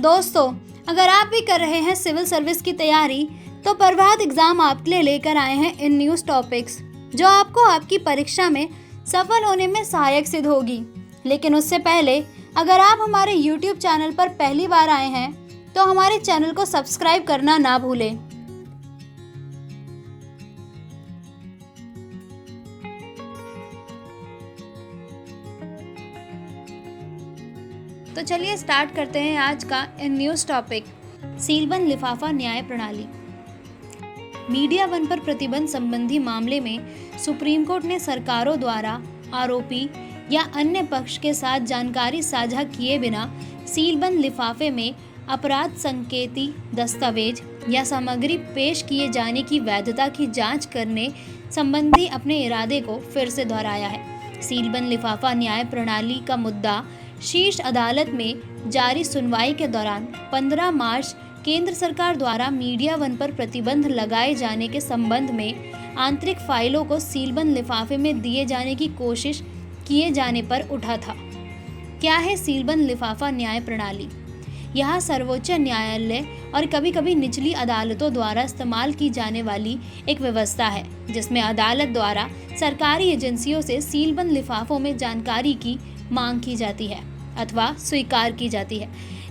दोस्तों, अगर आप भी कर रहे हैं सिविल सर्विस की तैयारी तो प्रभात एग्जाम आपके लिए लेकर आए हैं इन न्यूज़ टॉपिक्स जो आपको आपकी परीक्षा में सफल होने में सहायक सिद्ध होगी। लेकिन उससे पहले अगर आप हमारे YouTube चैनल पर पहली बार आए हैं तो हमारे चैनल को सब्सक्राइब करना ना भूलें। तो चलिए स्टार्ट करते हैं आज का इन न्यूज़ टॉपिक, सीलबंद लिफाफा न्याय प्रणाली। मीडिया वन पर प्रतिबंध संबंधी मामले में सुप्रीम कोर्ट ने सरकारों द्वारा आरोपी या अन्य पक्ष के साथ जानकारी साझा किए बिना सीलबंद लिफाफे में अपराध संकेती दस्तावेज या सामग्री पेश किए जाने की वैधता की जांच करने संबंधी अपने इरादे को फिर से दोहराया है। सीलबंद लिफाफा न्याय प्रणाली का मुद्दा शीर्ष अदालत में जारी सुनवाई के दौरान 15 मार्च केंद्र सरकार द्वारा मीडिया वन पर प्रतिबंध लगाए जाने के संबंध में आंतरिक फाइलों को सीलबंद लिफाफे में दिए जाने की कोशिश किए जाने पर उठा था। क्या है सीलबंद लिफाफा न्याय प्रणाली? यह सर्वोच्च न्यायालय और कभी कभी निचली अदालतों द्वारा इस्तेमाल की जाने वाली एक व्यवस्था है जिसमें अदालत द्वारा सरकारी एजेंसियों से सीलबंद लिफाफों में जानकारी की मांग की जाती है अथवा स्वीकार की जाती है,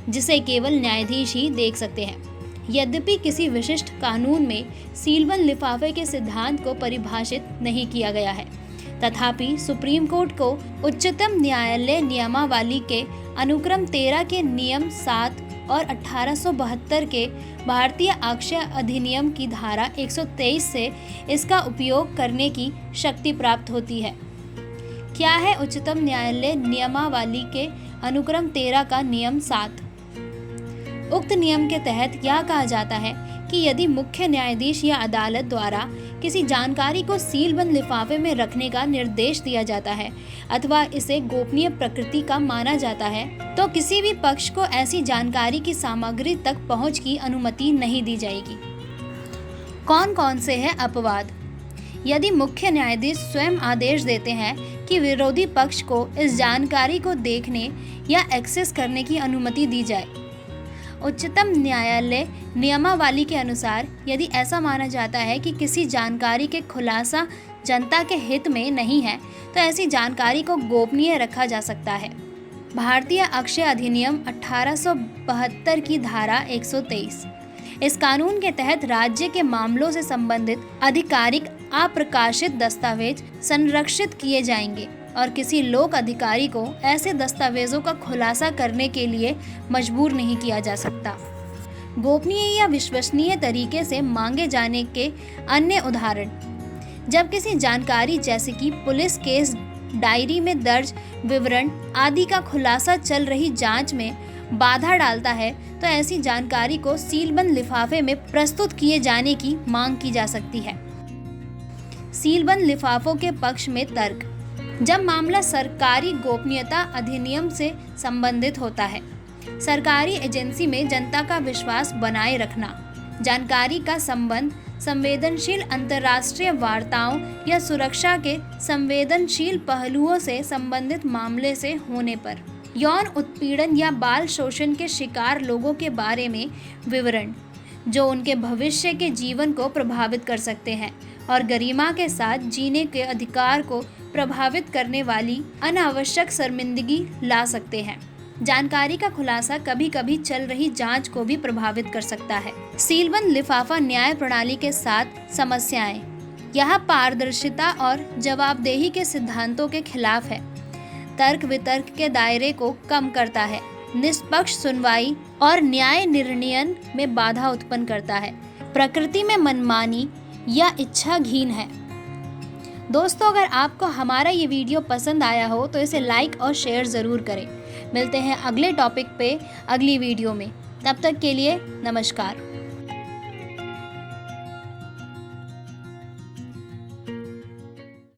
जिसे केवल न्यायाधीश ही देख सकते हैं। यद्यपि किसी विशिष्ट कानून में सीलबंद लिफाफे के सिद्धांत को परिभाषित नहीं किया गया है, तथापि सुप्रीम कोर्ट को उच्चतम न्यायालय नियमावली के अनुक्रम 13 के नियम 7 और 1872 के भारतीय आक्षय अधिनियम की धारा 123 से इसका उपयोग करने की शक्ति प्राप्त होती है। क्या है उच्चतम न्यायालय नियमावली के अनुक्रम 13 का नियम 7? उक्त नियम के तहत यह कहा जाता है कि यदि मुख्य न्यायाधीश या अदालत द्वारा किसी जानकारी को सीलबंद लिफाफे में रखने का निर्देश दिया जाता है अथवा इसे गोपनीय प्रकृति का माना जाता है तो किसी भी पक्ष को ऐसी जानकारी की सामग्री तक पहुंच की अनुमति नहीं दी जाएगी। कौन कौन से हैं अपवाद? यदि मुख्य न्यायाधीश स्वयं आदेश देते हैं कि विरोधी पक्ष को इस जानकारी को देखने या एक्सेस करने की अनुमति दी जाए। उच्चतम न्यायालय नियमावली के अनुसार यदि ऐसा माना जाता है कि किसी जानकारी के खुलासा जनता के हित में नहीं है तो ऐसी जानकारी को गोपनीय रखा जा सकता है। भारतीय आक्षय अधिनियम 1872 की धारा 123। इस कानून के तहत राज्य के मामलों से संबंधित आधिकारिक अप्रकाशित दस्तावेज संरक्षित किए जाएंगे और किसी लोक अधिकारी को ऐसे दस्तावेजों का खुलासा करने के लिए मजबूर नहीं किया जा सकता। गोपनीय या विश्वसनीय तरीके से मांगे जाने के अन्य उदाहरण, जब किसी जानकारी जैसे कि पुलिस केस डायरी में दर्ज विवरण आदि का खुलासा चल रही जांच में बाधा डालता है तो ऐसी जानकारी को सीलबंद लिफाफे में प्रस्तुत किए जाने की मांग की जा सकती है। सीलबंद लिफाफों के पक्ष में तर्क, जब मामला सरकारी गोपनीयता अधिनियम से संबंधित होता है, सरकारी एजेंसी में जनता का विश्वास बनाए रखना, जानकारी का संबंध संवेदनशील अंतर्राष्ट्रीय वार्ताओं या सुरक्षा के संवेदनशील पहलुओं से संबंधित मामले से होने पर, यौन उत्पीड़न या बाल शोषण के शिकार लोगों के बारे में विवरण जो उनके भविष्य के जीवन को प्रभावित कर सकते हैं और गरिमा के साथ जीने के अधिकार को प्रभावित करने वाली अनावश्यक शर्मिंदगी ला सकते हैं। जानकारी का खुलासा कभी कभी चल रही जांच को भी प्रभावित कर सकता है। सीलबंद लिफाफा न्याय प्रणाली के साथ समस्याएं, यह पारदर्शिता और जवाबदेही के सिद्धांतों के खिलाफ है, तर्क वितर्क के दायरे को कम करता है, निष्पक्ष सुनवाई और न्याय निर्णयन में बाधा उत्पन्न करता है, प्रकृति में मनमानी या इच्छाहीन है। दोस्तों, अगर आपको हमारा ये वीडियो पसंद आया हो तो इसे लाइक और शेयर ज़रूर करें। मिलते हैं अगले टॉपिक पे अगली वीडियो में। तब तक के लिए नमस्कार।